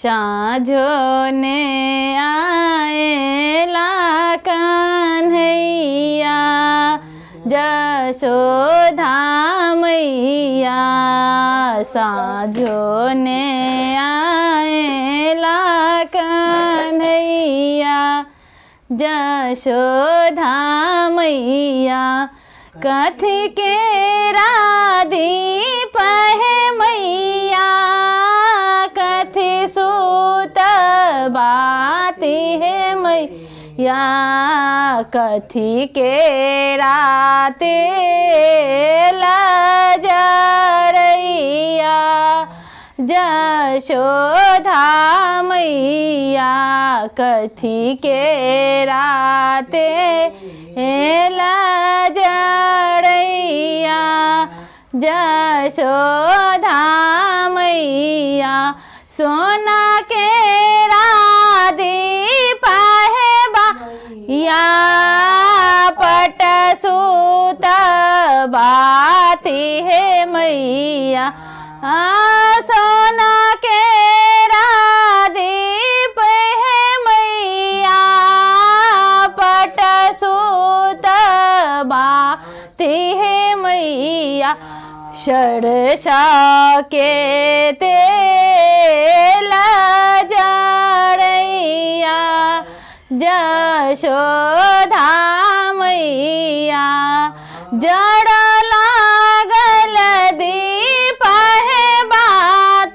साँझो ने आएला कन्हैया जशोदा मैया साँझो ने आएला कन्हैया जशोदा मैया कथी के दीप है मैया कथी सूत बाती है मैया कथी के राते लजरैया जशोदा मैया कथी के राते लजरैया जशोदा मैया सोना के दीप है बाया पट सूत बाती है मैया सोना के दीप है मैया पट सूत बाती है मैया षड़सा के तेल जरैया जशोदा मैया जड़ लागल दीप है बात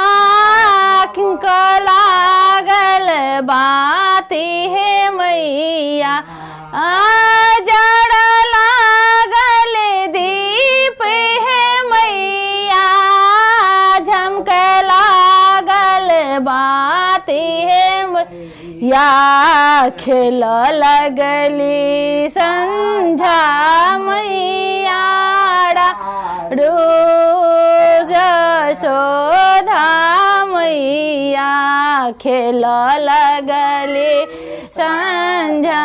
आँख लागल बाती है मैया जड़ लागल दीप है मैया झमक लागल बाती है मैया खेल लगली संझा मैया जशोदा मैया खेल लगली संझा